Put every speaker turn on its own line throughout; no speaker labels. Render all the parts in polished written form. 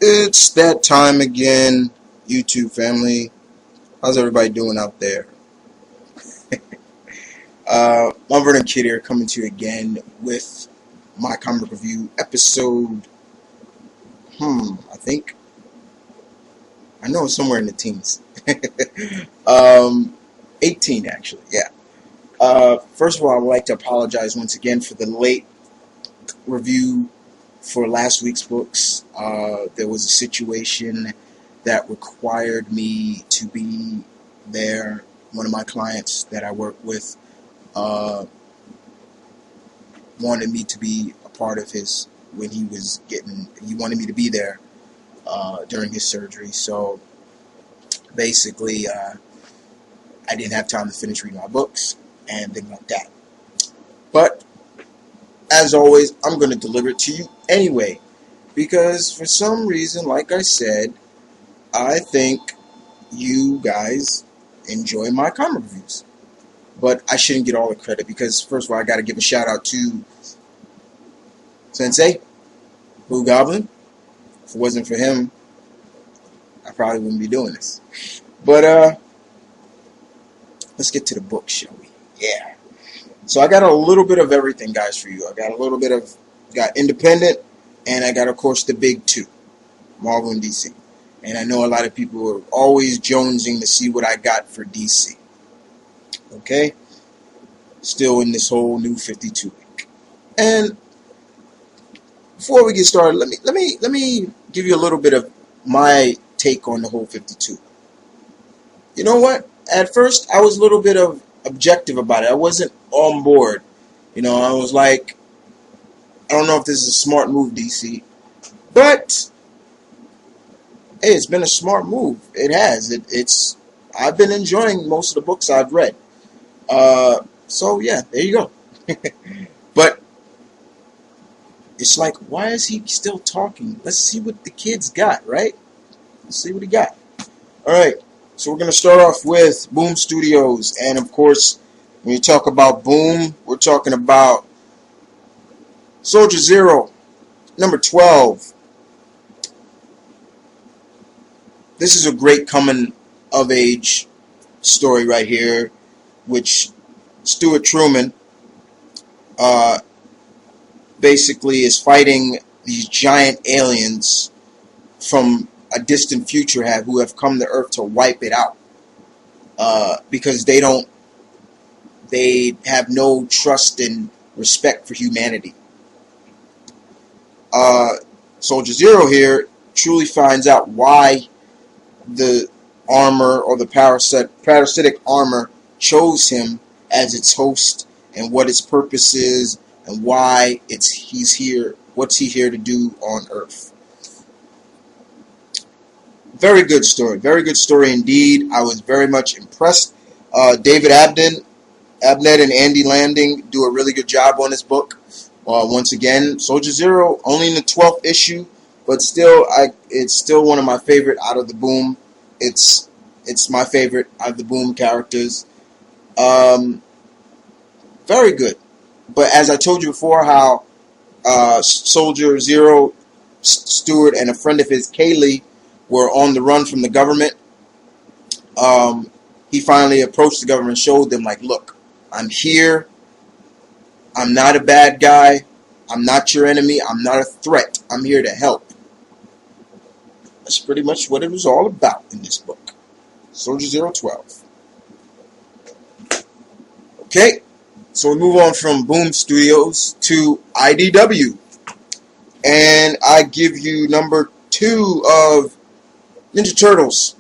It's that time again, YouTube family. How's everybody doing out there? Wolverine Kid here, coming to you again with my comic review episode. I know it's somewhere in the teens. 18 actually, yeah. First of all, I would like to apologize once again for the late review for last week's books. There was a situation that required me to be there. One of my clients that I work with wanted me to be a part of his, when he wanted me to be there during his surgery. So basically, I didn't have time to finish reading my books and things like that. But as always, I'm going to deliver it to you anyway, because for some reason, like I said, I think you guys enjoy my comic reviews. But I shouldn't get all the credit, because first of all, I got to give a shout out to Sensei, Goblin. If it wasn't for him, I probably wouldn't be doing this. But let's get to the book, shall we? Yeah. So I got a little bit of everything, guys, for you. I got a little bit of independent, and I got, of course, the big two, Marvel and DC. And I know a lot of people are always jonesing to see what I got for DC. Okay? Still in this whole new 52 week. And before we get started, let me give you a little bit of my take on the whole 52. You know what? At first, I was a little bit of objective about it. I wasn't on board. You know, I was like, I don't know if this is a smart move, DC. But hey, it's been a smart move. It has. I've been enjoying most of the books I've read. So yeah, there you go. But it's like, why is he still talking? Let's see what the kid's got, right? Let's see what he got. Alright, so we're going to start off with Boom Studios. And of course, when you talk about Boom, we're talking about Soldier Zero, number 12. This is a great coming-of-age story right here, which Stuart Truman basically is fighting these giant aliens from a distant future who have come to Earth to wipe it out, because they have no trust and respect for humanity. Soldier Zero here truly finds out why the armor, or the parasitic armor, chose him as its host, and what its purpose is, and why he's here. What's he here to do on Earth? Very good story. Very good story indeed. I was very much impressed. David Abnett and Andy Landing do a really good job on this book. Once again, Soldier Zero, only in the 12th issue, but still, it's still one of my favorite out of the Boom. It's my favorite out of the Boom characters. Very good. But as I told you before, how Soldier Zero, Stewart, and a friend of his, Kaylee, were on the run from the government. He finally approached the government and showed them, like, look, I'm here. I'm not a bad guy. I'm not your enemy. I'm not a threat. I'm here to help. That's pretty much what it was all about in this book. Soldier Zero 12. Okay, so we move on from Boom Studios to IDW. And I give you number 2 of Ninja Turtles.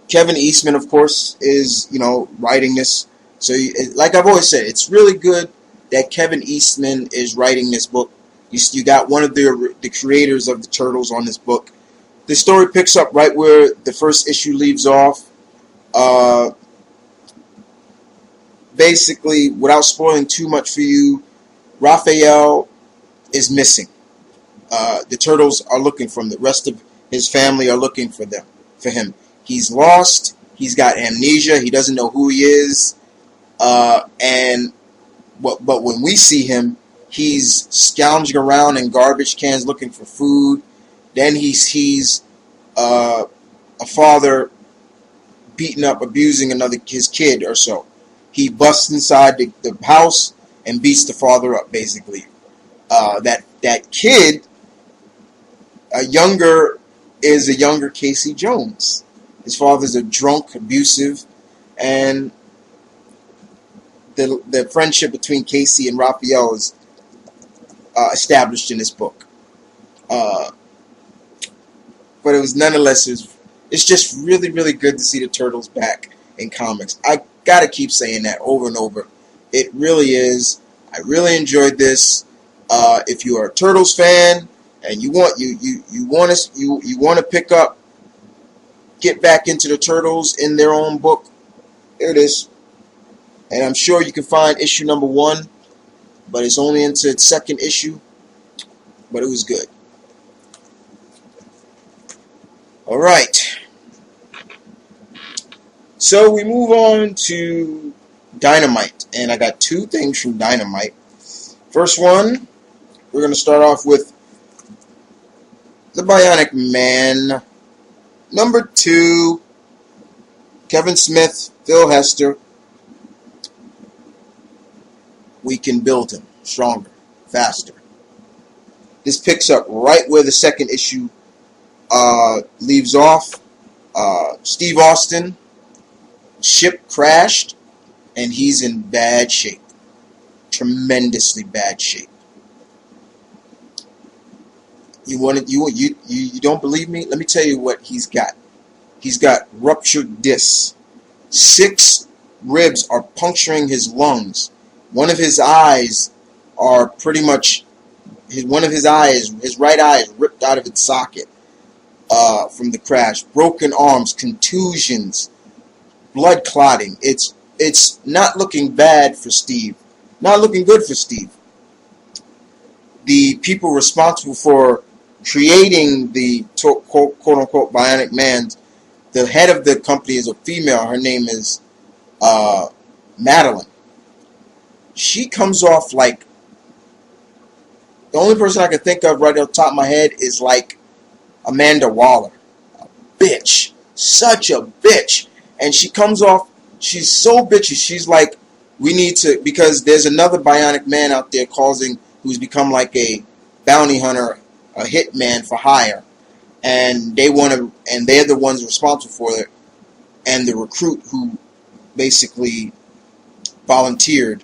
Kevin Eastman, of course, is, writing this. So, like I've always said, it's really good that Kevin Eastman is writing this book. You got one of the creators of the Turtles on this book. The story picks up right where the first issue leaves off. Basically, without spoiling too much for you, Raphael is missing. The Turtles are looking for him. The rest of his family are looking for him. He's lost. He's got amnesia. He doesn't know who he is. But when we see him, he's scounging around in garbage cans looking for food. Then he sees a father beating up, abusing his kid or so. He busts inside the house and beats the father up, basically. That kid, is a younger Casey Jones. His father's a drunk, abusive, and the friendship between Casey and Raphael is established in this book. But it was nonetheless, it's just really, really good to see the Turtles back in comics. I gotta keep saying that over and over. It really is. I really enjoyed this. If you are a Turtles fan and you want to pick up, get back into the Turtles in their own book, there it is. And I'm sure you can find issue number 1, but it's only into its 2nd issue. But it was good. Alright. So we move on to Dynamite. And I got 2 things from Dynamite. First one, we're going to start off with the Bionic Man. Number 2, Kevin Smith, Phil Hester. We can build him stronger, faster. This picks up right where the 2nd issue leaves off. Steve Austin, ship crashed, and he's in bad shape. Tremendously bad shape. You don't believe me? Let me tell you what he's got. He's got ruptured discs. 6 ribs are puncturing his lungs. One of his eyes are pretty much his right eye is ripped out of its socket from the crash. Broken arms, contusions, blood clotting. It's not looking bad for Steve. Not looking good for Steve. The people responsible for creating the quote-unquote Bionic Man, the head of the company is a female. Her name is Madeline. She comes off like, the only person I can think of right off the top of my head is like Amanda Waller. A bitch. Such a bitch. And she comes off, she's so bitchy. She's like, we need to, because there's another Bionic Man out there who's become like a bounty hunter, a hitman for hire. And they're the ones responsible for it. And the recruit who basically volunteered.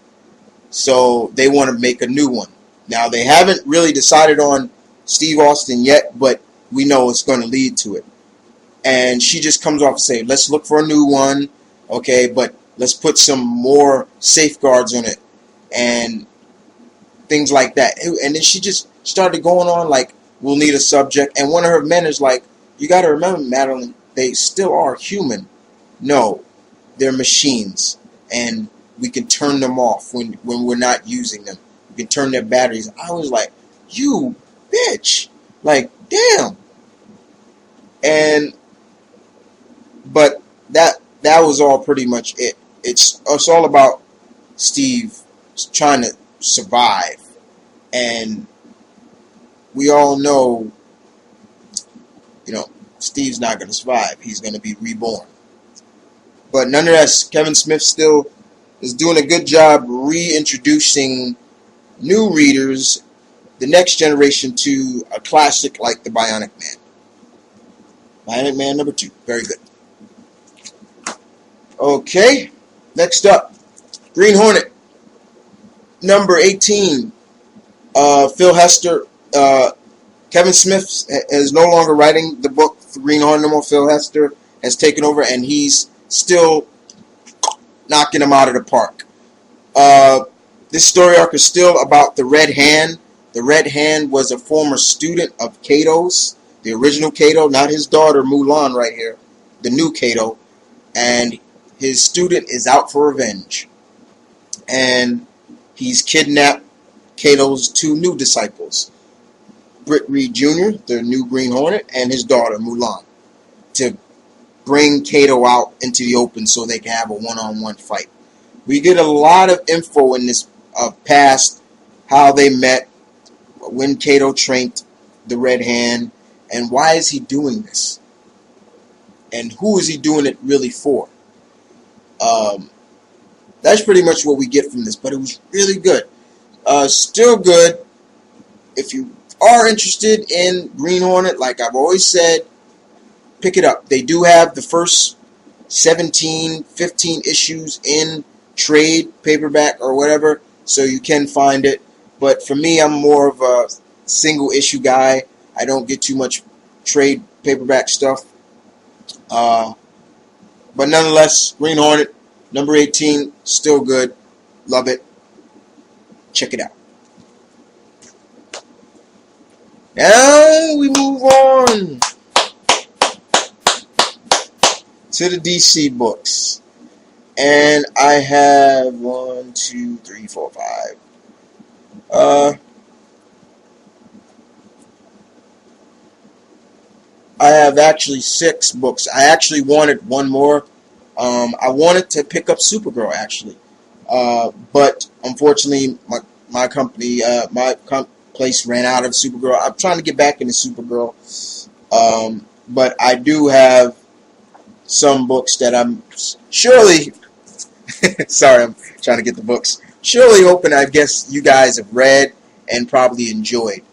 So they want to make a new one. Now, they haven't really decided on Steve Austin yet, but we know it's going to lead to it. And she just comes off and says, let's look for a new one, okay, but let's put some more safeguards on it and things like that. And then she just started going on like, we'll need a subject. And one of her men is like, you got to remember, Madeline, they still are human. No, they're machines. And we can turn them off when we're not using them. We can turn their batteries. I was like, you bitch. Like, damn. But that was all pretty much it. It's all about Steve trying to survive. And we all know, Steve's not going to survive. He's going to be reborn. But nonetheless, Kevin Smith still is doing a good job reintroducing new readers, the next generation, to a classic like the Bionic Man. Bionic Man number 2. Very good. Okay. Next up, Green Hornet. Number 18. Phil Hester. Kevin Smith is no longer writing the book for Green Hornet no more. Phil Hester has taken over, and he's still knocking them out of the park. This story arc is still about the Red Hand. The Red Hand was a former student of Kato's, the original Kato, not his daughter Mulan right here, the new Kato, and his student is out for revenge. And he's kidnapped Kato's 2 new disciples, Britt Reed Jr., the new Green Hornet, and his daughter Mulan, to bring Kato out into the open so they can have a one-on-one fight. We get a lot of info in this past how they met, when Kato trained the Red Hand, and why is he doing this? And who is he doing it really for? That's pretty much what we get from this, but it was really good. Still good. If you are interested in Green Hornet, like I've always said, pick it up. They do have the first 17, 15 issues in trade, paperback, or whatever, so you can find it. But for me, I'm more of a single issue guy. I don't get too much trade paperback stuff. But nonetheless, Green Hornet, number 18, still good. Love it. Check it out. Now we move on to the DC books. And I have 1, 2, 3, 4, 5. I have actually 6 books. I actually wanted one more. I wanted to pick up Supergirl, actually. But unfortunately, my company, place ran out of Supergirl. I'm trying to get back into Supergirl. But I do have some books that I'm surely... sorry, I'm trying to get the books. Surely hoping, I guess, you guys have read and probably enjoyed.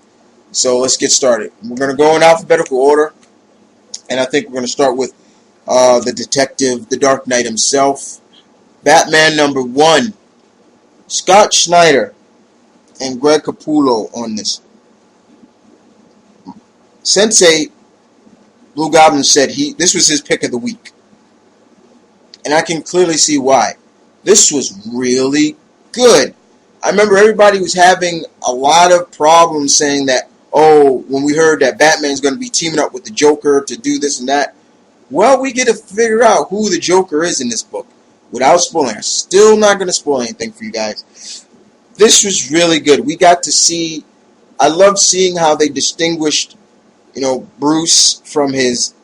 So let's get started. We're going to go in alphabetical order. And I think we're going to start with the detective, the Dark Knight himself. Batman number 1. Scott Snyder and Greg Capullo on this. Sensei Blue Goblin said this was his pick of the week. And I can clearly see why. This was really good. I remember everybody was having a lot of problems saying that, oh, when we heard that Batman's going to be teaming up with the Joker to do this and that. Well, we get to figure out who the Joker is in this book without spoiling. I'm still not going to spoil anything for you guys. This was really good. We got to see, I loved seeing how they distinguished, Bruce from his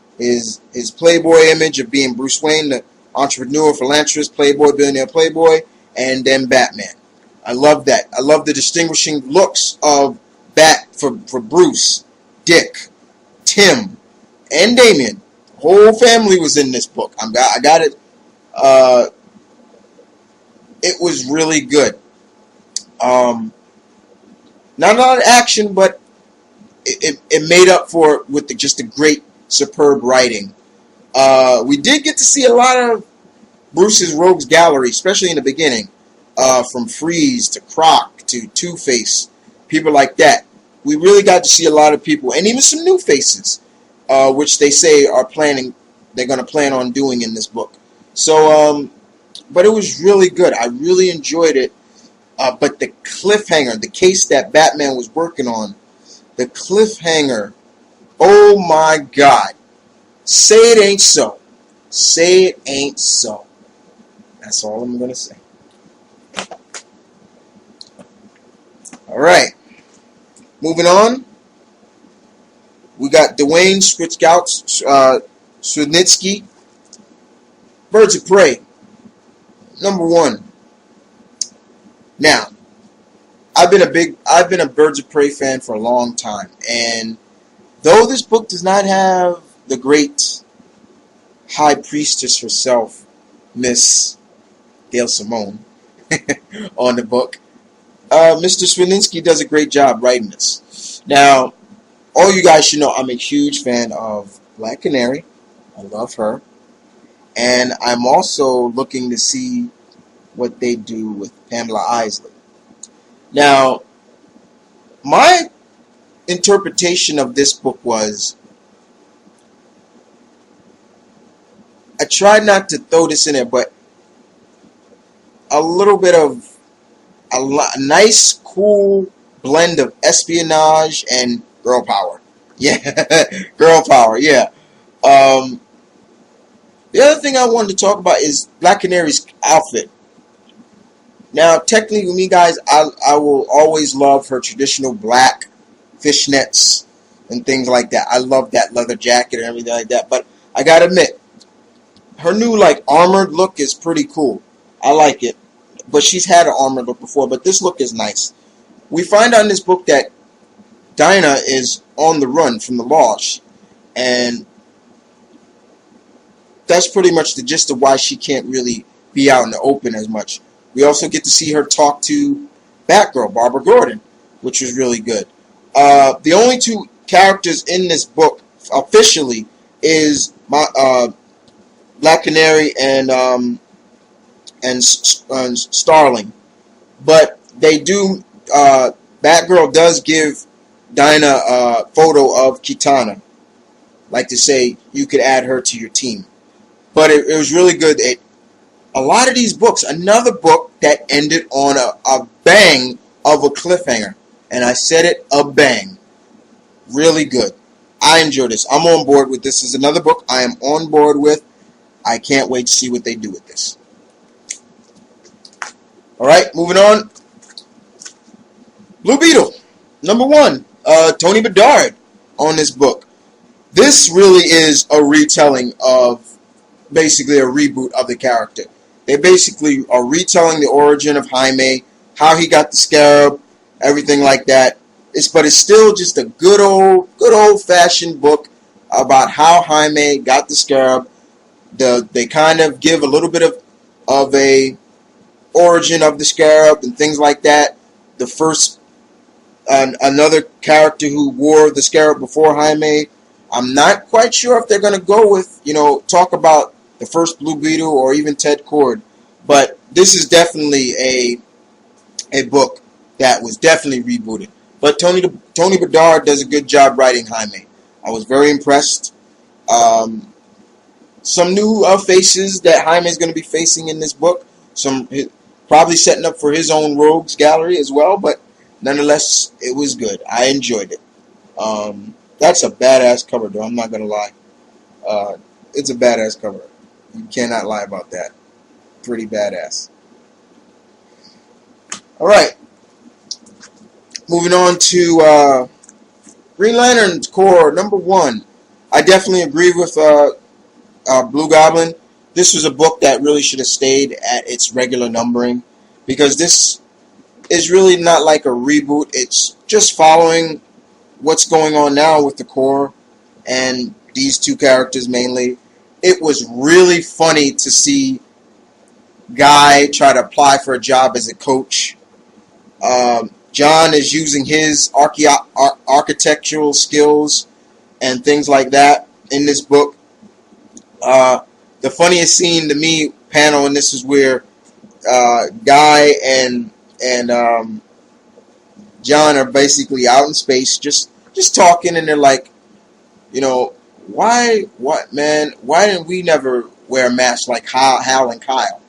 Playboy image of being Bruce Wayne, the entrepreneur, philanthropist, playboy, billionaire playboy, and then Batman. I love that. I love the distinguishing looks of for Bruce, Dick, Tim, and Damian. The whole family was in this book. I got it. It was really good. Not a lot of action, but it made up for it with just a great, superb writing. We did get to see a lot of Bruce's rogues gallery, especially in the beginning, from Freeze to Croc to Two-Face, people like that. We really got to see a lot of people, and even some new faces, which they say they're going to plan on doing in this book. So, but it was really good. I really enjoyed it. But the cliffhanger, the case that Batman was working on, the cliffhanger, oh my God. Say it ain't so. Say it ain't so. That's all I'm going to say. All right. Moving on. We got Dwayne Swidnitsky. Birds of Prey. Number 1. Now, I've been a Birds of Prey fan for a long time, and though this book does not have the great High Priestess herself, Miss Gail Simone, on the book, Mr. Swidnitsky does a great job writing this. Now, all you guys should know, I'm a huge fan of Black Canary. I love her. And I'm also looking to see what they do with Pamela Isley. Now, my interpretation of this book was, I tried not to throw this in there, but a little bit of a nice, cool blend of espionage and girl power. Yeah, girl power, yeah. The other thing I wanted to talk about is Black Canary's outfit. Now, technically, with me, guys, I will always love her traditional black fishnets and things like that. I love that leather jacket and everything like that. But I gotta admit, her new, armored look is pretty cool. I like it. But she's had an armored look before, but this look is nice. we find out in this book that Dinah is on the run from the law, and that's pretty much the gist of why she can't really be out in the open as much. We also get to see her talk to Batgirl, Barbara Gordon, which was really good. The only two characters in this book officially is Black Canary and Starling, but they do. Batgirl does give Dinah a photo of Kitana, like to say you could add her to your team. But it was really good. A lot of these books, another book that ended on a bang of a cliffhanger, and I said it, a bang. Really good. I enjoy this. I'm on board with this. This is another book I am on board with. I can't wait to see what they do with this. Alright, moving on. Blue Beetle, #1. Tony Bedard on this book. This really is a retelling of, basically a reboot of the character. They basically are retelling the origin of Jaime, how he got the scarab, everything like that. But it's still just a good old fashioned book about how Jaime got the scarab. They kind of give a little bit of a origin of the scarab and things like that. The first another character who wore the scarab before Jaime. I'm not quite sure if they're going to go with, talk about the first Blue Beetle or even Ted Kord. But this is definitely a book that was definitely rebooted. But Tony Bedard does a good job writing Jaime. I was very impressed. Some new faces that Jaime is going to be facing in this book. Probably setting up for his own rogues gallery as well. But nonetheless, it was good. I enjoyed it. That's a badass cover, though. I'm not going to lie. It's a badass cover. You cannot lie about that. Pretty badass. Alright. Moving on to Green Lantern Corps #1. I definitely agree with Blue Goblin. This was a book that really should have stayed at its regular numbering, because this is really not like a reboot. It's just following what's going on now with the Corps and these two characters mainly. It was really funny to see Guy try to apply for a job as a coach. John is using his architectural skills and things like that in this book. The funniest scene to me, panel, and this is where Guy and John are basically out in space, just talking, and they're like, why didn't we never wear masks like Hal and Kyle?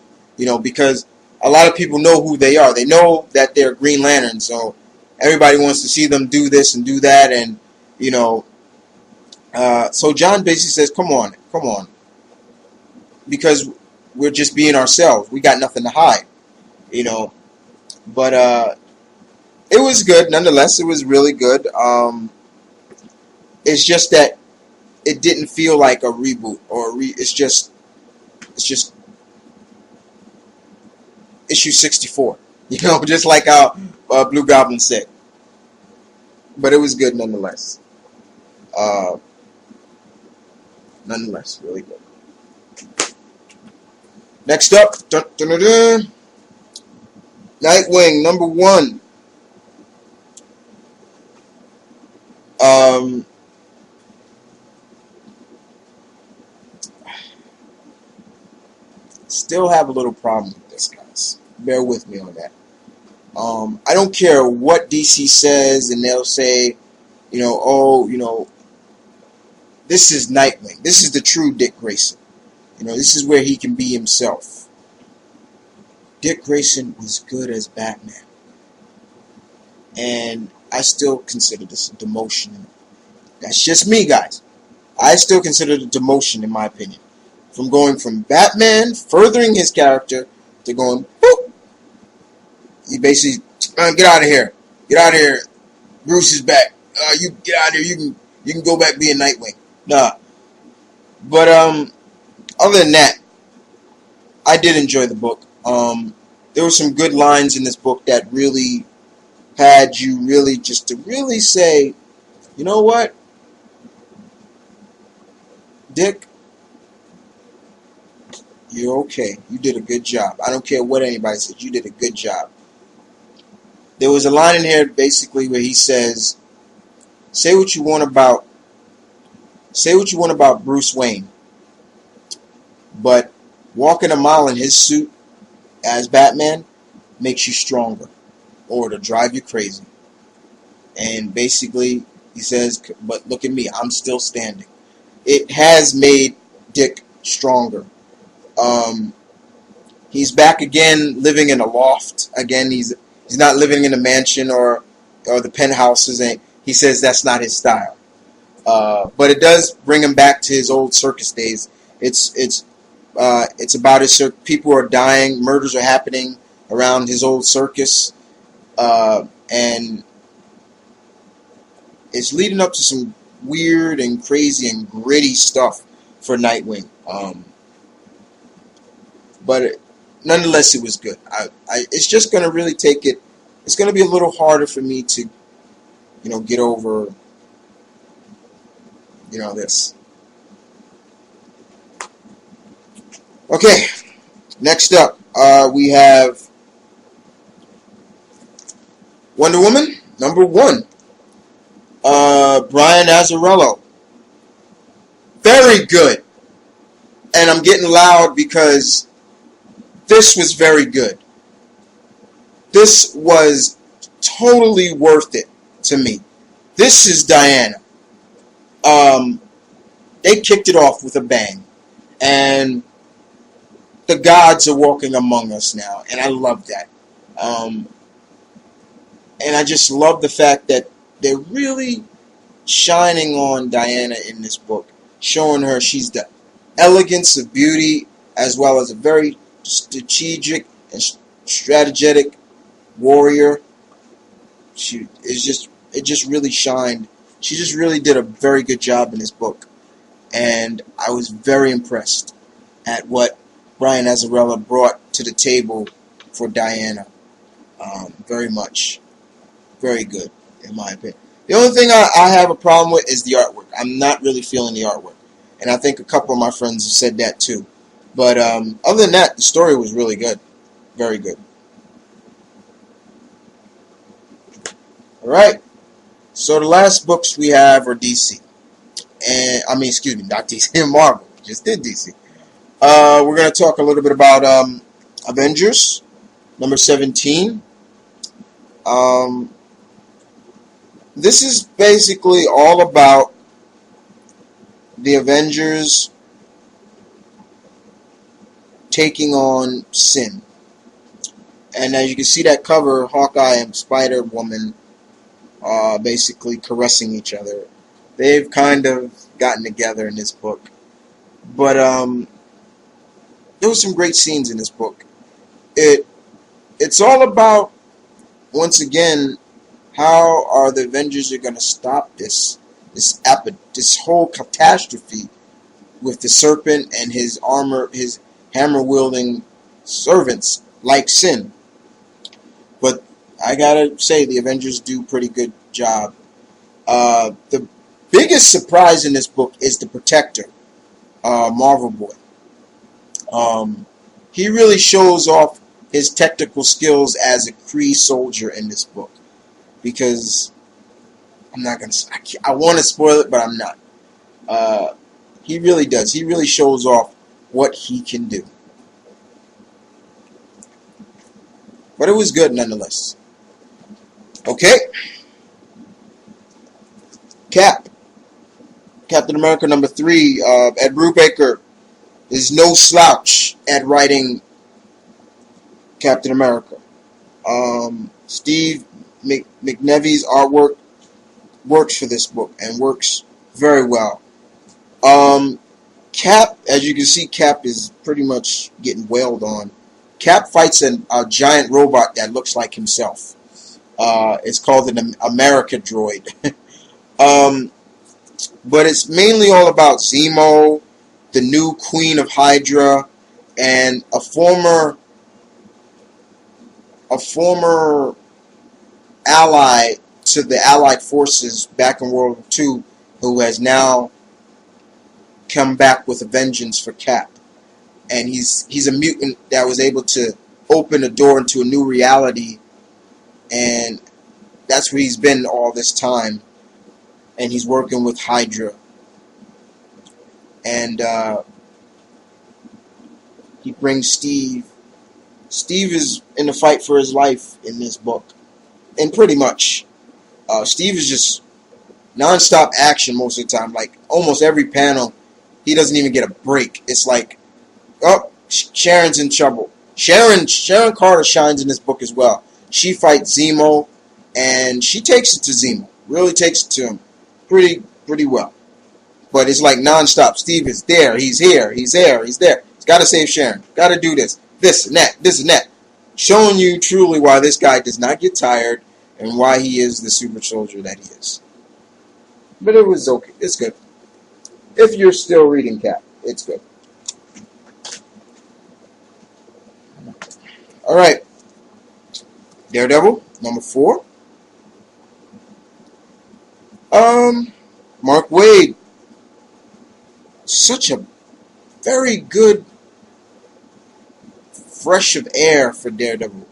Because a lot of people know who they are. They know that they're Green Lanterns, so everybody wants to see them do this and do that, and so John basically says, come on, because we're just being ourselves. We got nothing to hide, But it was good nonetheless. It was really good. It's just that it didn't feel like a reboot or it's just issue 64. Just like how Blue Goblin said. But it was good nonetheless. Nonetheless, really good. Next up, Nightwing #1. Still have a little problem with this, guys. Bear with me on that. I don't care what DC says, and they'll say, this is Nightwing. This is the true Dick Grayson. This is where he can be himself. Dick Grayson was good as Batman. And I still consider this a demotion. That's just me, guys. I still consider it a demotion, in my opinion. From going from Batman, furthering his character, to going, boop. You basically, get out of here. Get out of here. Bruce is back. You get out of here. You can go back being Nightwing. Nah. But, other than that, I did enjoy the book. There were some good lines in this book that really had you really just to really say, you know what, Dick, you're okay. You did a good job. I don't care what anybody says. You did a good job. There was a line in here basically where he says, say what you want about Bruce Wayne, but walking a mile in his suit as Batman makes you stronger, or it'll drive you crazy. And basically, he says, but look at me, I'm still standing. It has made Dick stronger. He's back again, living in a loft. Again, he's not living in a mansion or the penthouses. And he says that's not his style. But it does bring him back to his old circus days. It's about his people are dying, murders are happening around his old circus, and it's leading up to some weird and crazy and gritty stuff for Nightwing. But nonetheless, it was good. It's just going to really take it. It's going to be a little harder for me to, get over, this. Okay, next up, we have Wonder Woman, #1. Brian Azzarello. Very good. And I'm getting loud because this was very good. This was totally worth it to me. This is Diana. They kicked it off with a bang. And the gods are walking among us now. And I love that. And I just love the fact that they're really shining on Diana in this book. Showing her she's the elegance of beauty as well as a very strategic and strategic warrior. It just really shined. She just really did a very good job in this book. And I was very impressed at what Brian Azzarello brought to the table for Diana. Very much. Very good, in my opinion. The only thing I have a problem with is the artwork. I'm not really feeling the artwork. And I think a couple of my friends have said that too. But other than that, the story was really good. Very good. Alright. So the last books we have are DC. And not DC, Marvel. Just did DC. We're going to talk a little bit about Avengers, #17. This is basically all about the Avengers taking on sin. And as you can see that cover, Hawkeye and Spider-Woman are basically caressing each other. They've kind of gotten together in this book. But there were some great scenes in this book. It's all about, once again, how are the Avengers going to stop this whole catastrophe with the Serpent and his hammer-wielding servants like Sin. But I gotta say, the Avengers do a pretty good job. The biggest surprise in this book is the Protector, Marvel Boy. He really shows off his technical skills as a Kree soldier in this book. Because I'm not going to... I want to spoil it, but I'm not. He really does. He really shows off what he can do. But it was good nonetheless. Okay. Captain America #3. Ed Brubaker is no slouch at writing Captain America. Steve McNevy's artwork works for this book and works very well. Cap, as you can see, Cap is pretty much getting wailed on. Cap fights a giant robot that looks like himself. It's called an America droid. But it's mainly all about Zemo, the new Queen of Hydra, and a former ally to the Allied forces back in World War II, who has now come back with a vengeance for Cap. And he's a mutant that was able to open a door into a new reality, and that's where he's been all this time. And he's working with Hydra, and he brings Steve. Steve is in the fight for his life in this book, and pretty much Steve is just non-stop action most of the time. Like almost every panel, he doesn't even get a break. It's like, oh, Sharon's in trouble. Sharon Carter shines in this book as well. She fights Zemo, and she takes it to Zemo. Really takes it to him pretty well. But it's like non-stop. Steve is there. He's here. He's there. He's there. He's got to save Sharon. Got to do this. This and that. This and that. Showing you truly why this guy does not get tired and why he is the super soldier that he is. But it was okay. It's good. If you're still reading Cap, it's good. Alright. Daredevil, number 4. Mark Waid. Such a very good fresh of air for Daredevil.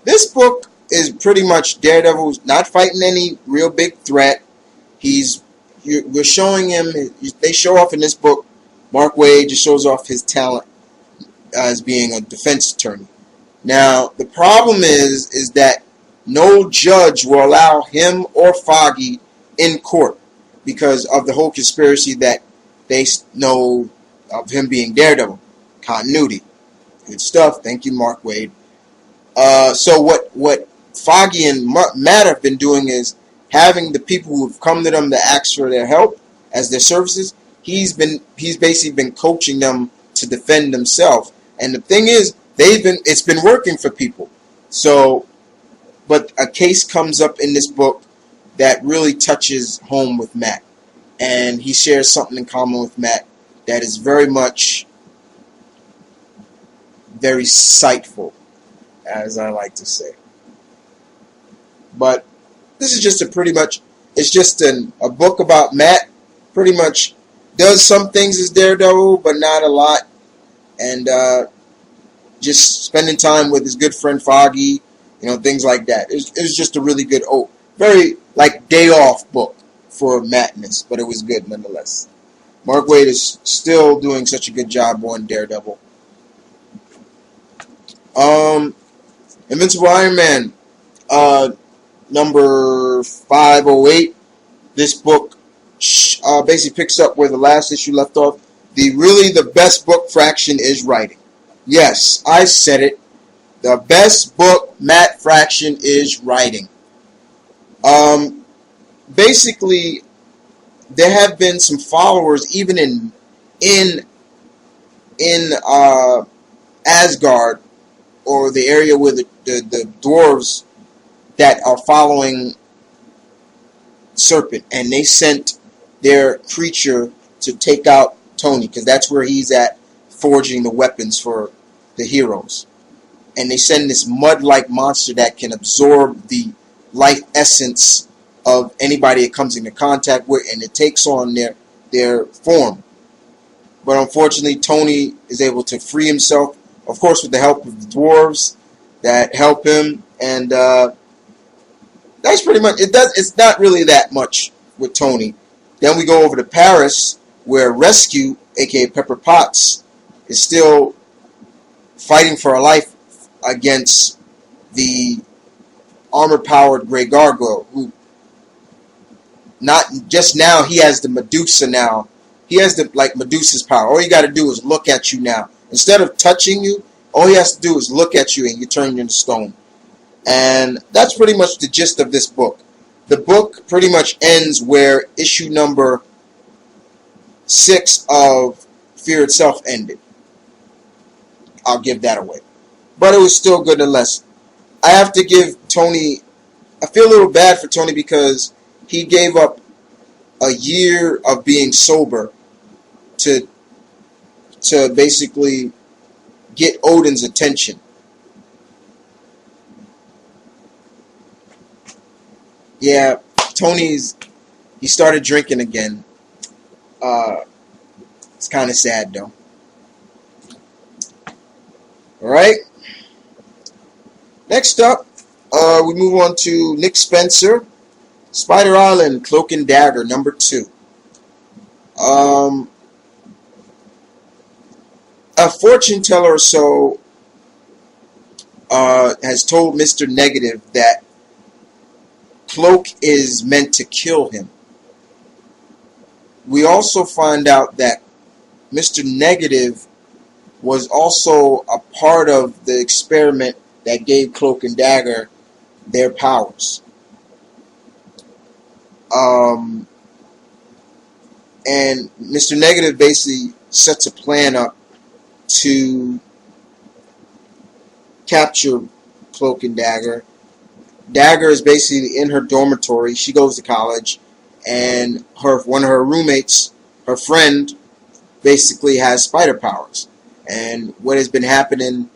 This book is pretty much Daredevil's not fighting any real big threat. We're showing him, they show off in this book, Mark Waid just shows off his talent as being a defense attorney. Now, the problem is that no judge will allow him or Foggy in court because of the whole conspiracy that they know of him being Daredevil. Continuity. Good stuff. Thank you, Mark Waid. So what Foggy and Matt have been doing is having the people who have come to them to ask for their help as their services. He's basically been coaching them to defend themselves. And the thing is, it's been working for people. So, but a case comes up in this book that really touches home with Matt, and he shares something in common with Matt that is very insightful, as I like to say. But this is just it's just a book about Matt. Pretty much does some things as Daredevil, but not a lot. And just spending time with his good friend Foggy, things like that. It was just a really good, very like day off book for Mattness, but it was good nonetheless. Mark Waid is still doing such a good job on Daredevil. Invincible Iron Man, number 508. This book basically picks up where the last issue left off. The best book Fraction is writing. Yes, I said it. The best book Matt Fraction is writing. Basically, there have been some followers even in Asgard, or the area where the dwarves that are following Serpent, and they sent their creature to take out Tony, because that's where he's at, forging the weapons for the heroes. And they send this mud-like monster that can absorb the life essence of anybody it comes into contact with, and it takes on their form. But unfortunately, Tony is able to free himself, of course with the help of the dwarves that help him, and that's pretty much it. It's not really that much with Tony. Then we go over to Paris, where Rescue, aka Pepper Potts, is still fighting for her life against the armor-powered Grey Gargoyle, who not just now, he has the Medusa now. He has the Medusa's power. All you got to do is look at you now. Instead of touching you, all he has to do is look at you and you turn into stone. And that's pretty much the gist of this book. The book pretty much ends where issue number 6 of Fear Itself ended. I'll give that away. But it was still good nonetheless. I have to give Tony, I feel a little bad for Tony because he gave up a year of being sober to basically get Odin's attention. Yeah, he started drinking again. It's kind of sad though. Alright, next up, we move on to Nick Spencer, Spider Island, Cloak and Dagger, number 2. A fortune teller or so has told Mr. Negative that Cloak is meant to kill him. We also find out that Mr. Negative was also a part of the experiment that gave Cloak and Dagger their powers. And Mr. Negative basically sets a plan up to capture Cloak and Dagger. Dagger is basically in her dormitory. She goes to college, and one of her roommates, her friend, basically has spider powers. And what has been happening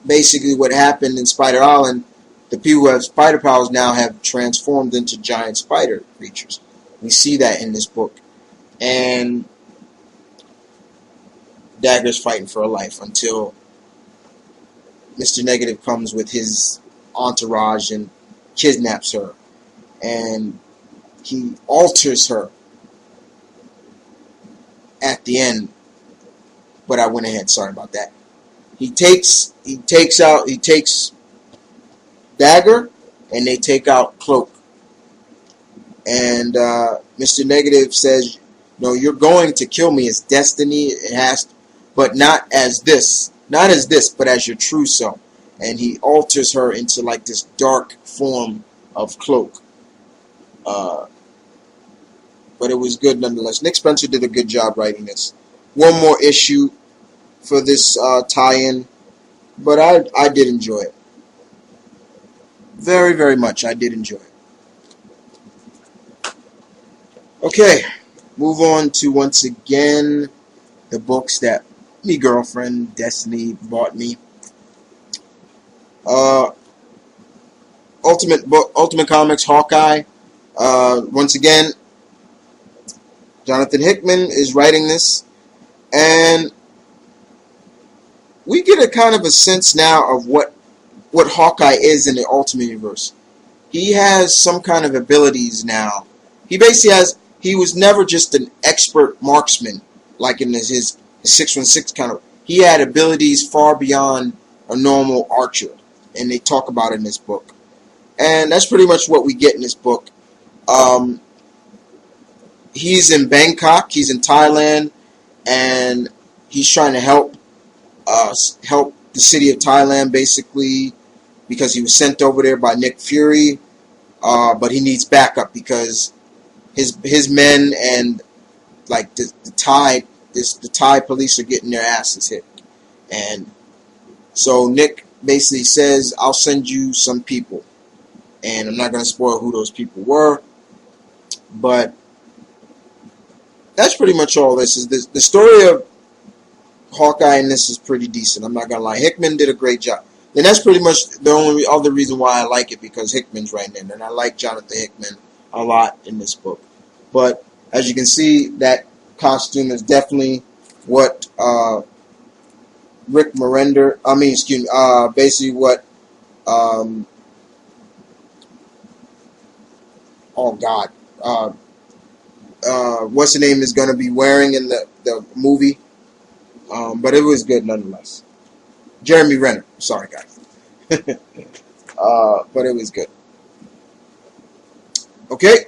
basically what happened in Spider Island, the people who have spider powers now have transformed into giant spider creatures. We see that in this book. And Dagger's fighting for her life until Mr. Negative comes with his entourage and kidnaps her. And he alters her at the end. But I went ahead, sorry about that. He takes Dagger, and they take out Cloak. And Mr. Negative says, "No, you're going to kill me. It's destiny. It has, but not as this, but as your true self." And he alters her into like this dark form of Cloak. But it was good nonetheless. Nick Spencer did a good job writing this. One more issue for this tie-in, but I did enjoy it. Very, very much. I did enjoy it. Okay, move on to once again the books that me girlfriend Destiny bought me. Ultimate Comics Hawkeye. Once again, Jonathan Hickman is writing this, and we get a kind of a sense now of what Hawkeye is in the Ultimate Universe. He has some kind of abilities now. He was never just an expert marksman like in his 616 kind of. He had abilities far beyond a normal archer, and they talk about it in this book. And that's pretty much what we get in this book. He's in Bangkok, he's in Thailand, and he's trying to help the city of Thailand basically because he was sent over there by Nick Fury, but he needs backup because his men and like the Thai police are getting their asses hit. And so Nick basically says, "I'll send you some people." And I'm not going to spoil who those people were, but that's pretty much all this is. The story of Hawkeye in this is pretty decent. I'm not going to lie. Hickman did a great job. And that's pretty much the only other reason why I like it, because Hickman's writing it. And I like Jonathan Hickman a lot in this book. But as you can see, that costume is definitely what Rick Morender, basically what, what's the name is going to be wearing in the movie. But it was good nonetheless. Jeremy Renner. Sorry, guys. But it was good. Okay.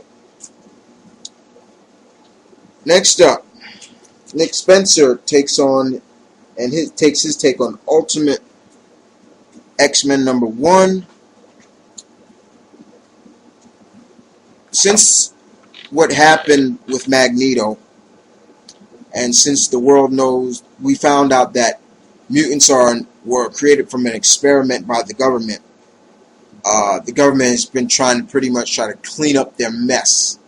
Next up, Nick Spencer takes his take on Ultimate X-Men number 1. Since what happened with Magneto, and since the world knows, we found out that mutants were created from an experiment by the government. The government has been trying to clean up their mess,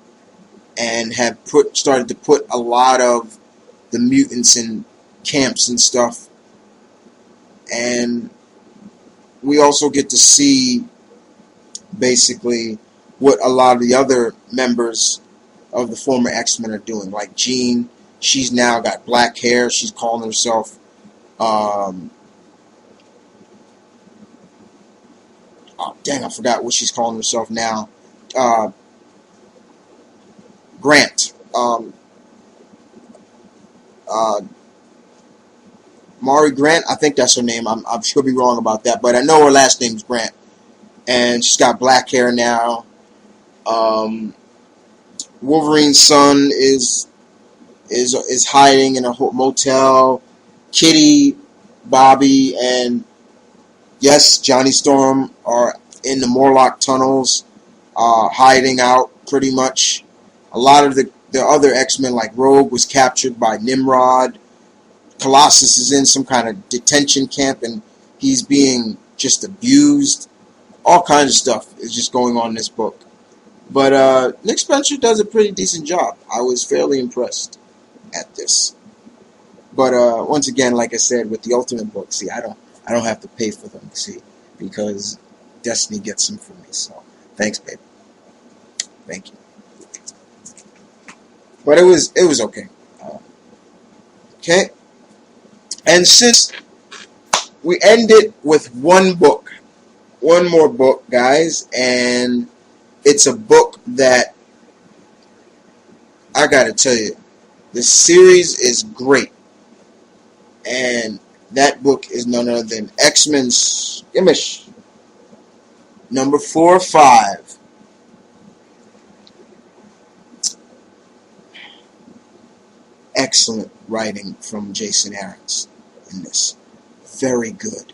and have started to put a lot of the mutants in camps and stuff. And we also get to see basically what a lot of the other members of the former X-Men are doing. Like Jean, she's now got black hair. She's calling herself oh dang, I forgot what she's calling herself now. Grant. Mari Grant, I think that's her name. I'm sure be wrong about that, but I know her last name is Grant. And she's got black hair now. Wolverine's son is hiding in a motel. Kitty, Bobby, and yes, Johnny Storm are in the Morlock tunnels, hiding out pretty much. A lot of the other X-Men, like Rogue, was captured by Nimrod. Colossus is in some kind of detention camp, and he's being just abused. All kinds of stuff is just going on in this book. But Nick Spencer does a pretty decent job. I was fairly impressed at this. But once again, like I said, with the Ultimate book, see, I don't have to pay for them, see, because Destiny gets them for me. So thanks, babe. Thank you. But it was okay. Okay. And since we ended with one more book, guys, and it's a book that I gotta tell you, the series is great, and that book is none other than X-Men Skimish number 4 or 5. Excellent writing from Jason Aaron's in this. Very good.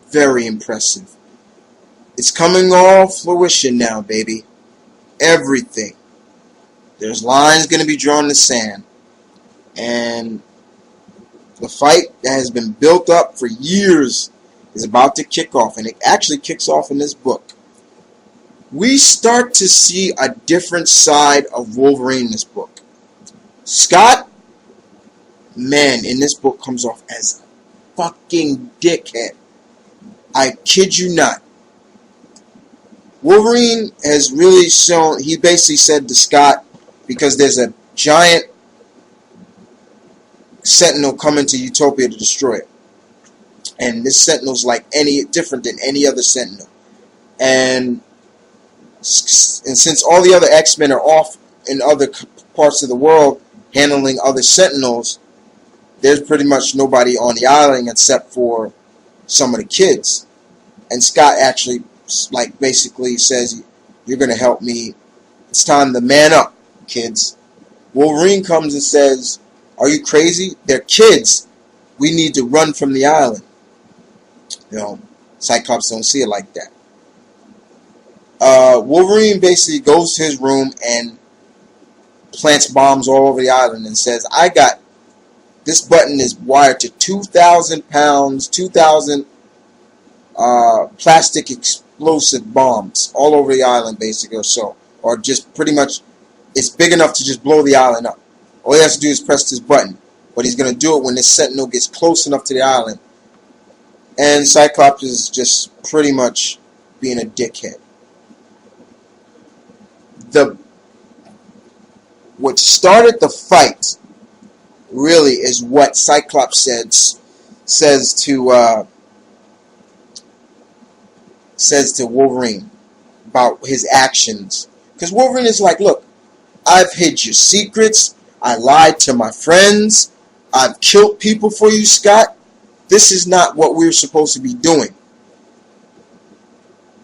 Very impressive. It's coming all fruition now, baby. Everything. There's lines going to be drawn in the sand. And the fight that has been built up for years is about to kick off. And it actually kicks off in this book. We start to see a different side of Wolverine in this book. Scott, man, in this book comes off as a fucking dickhead. I kid you not. Wolverine has really shown, he basically said to Scott, because there's a giant Sentinel coming to Utopia to destroy it. And this Sentinel's like different than any other Sentinel. And since all the other X-Men are off in other parts of the world handling other Sentinels, there's pretty much nobody on the island except for some of the kids. And Scott actually, like, basically says, you're going to help me. It's time to man up, kids. Wolverine comes and says, are you crazy? They're kids. We need to run from the island. You know, Cyclops don't see it like that. Wolverine basically goes to his room and plants bombs all over the island and says, this button is wired to 2,000 pounds, 2,000 plastic explosive bombs all over the island, basically, or so. Or just pretty much, it's big enough to just blow the island up. All he has to do is press this button. But he's going to do it when this Sentinel gets close enough to the island. And Cyclops is just pretty much being a dickhead. What started the fight really is what Cyclops says to Wolverine about his actions. Because Wolverine is like, look, I've hid your secrets. I lied to my friends. I've killed people for you, Scott. This is not what we're supposed to be doing.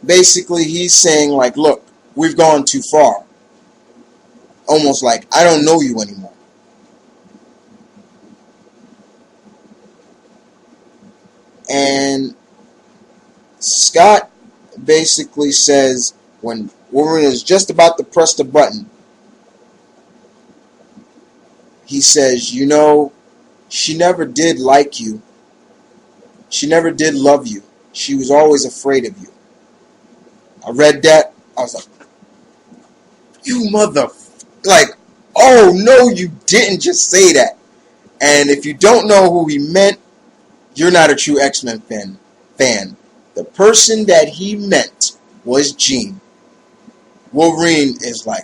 Basically, he's saying, like, look, we've gone too far. Almost like, I don't know you anymore. And Scott basically says, when Wolverine is just about to press the button, he says, you know, she never did like you. She never did love you. She was always afraid of you. I read that. I was like, you mother... Like, oh, no, you didn't just say that. And if you don't know who he meant, you're not a true X-Men fan. The person that he meant was Jean. Wolverine is like,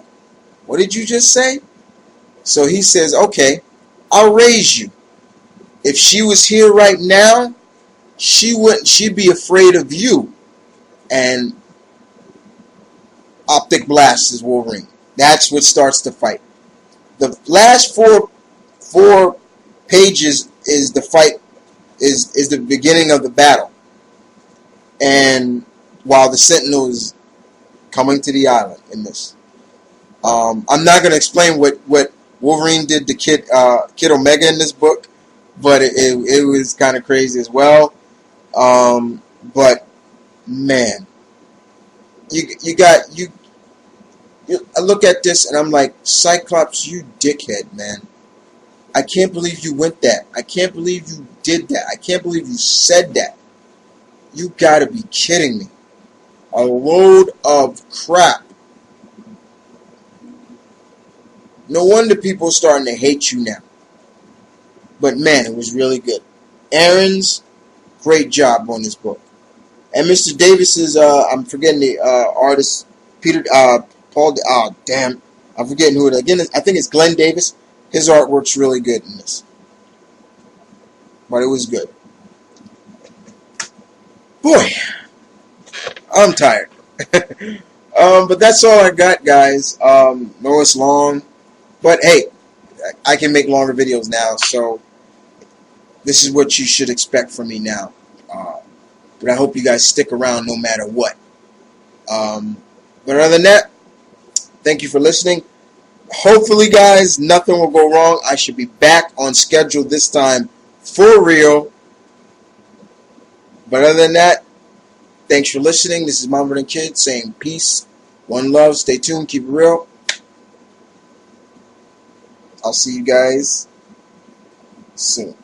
what did you just say? So he says, okay, I'll raise you. If she was here right now, she'd be afraid of you. And Optic Blast is Wolverine. That's what starts the fight. The last four pages is the fight, is the beginning of the battle. And while the Sentinel is coming to the island in this. I'm not going to explain what Wolverine did to Kid Omega in this book, but it was kind of crazy as well. But man, I look at this and I'm like, Cyclops, you dickhead, man. I can't believe you went that. I can't believe you did that. I can't believe you said that. You gotta be kidding me. A load of crap. No wonder people are starting to hate you now. But man, it was really good. Aaron's, great job on this book. And Mr. Davis's, I'm forgetting the artist, Paul, damn, I'm forgetting who it is. Again, I think it's Glenn Davis. His artwork's really good in this. But it was good. Boy, I'm tired. But that's all I got, guys. Know it's long. But hey, I can make longer videos now, so this is what you should expect from me now. But I hope you guys stick around no matter what. But other than that, thank you for listening. Hopefully, guys, nothing will go wrong. I should be back on schedule this time for real. But other than that, thanks for listening. This is Mama and Kid saying peace, one love, stay tuned, keep it real. I'll see you guys soon.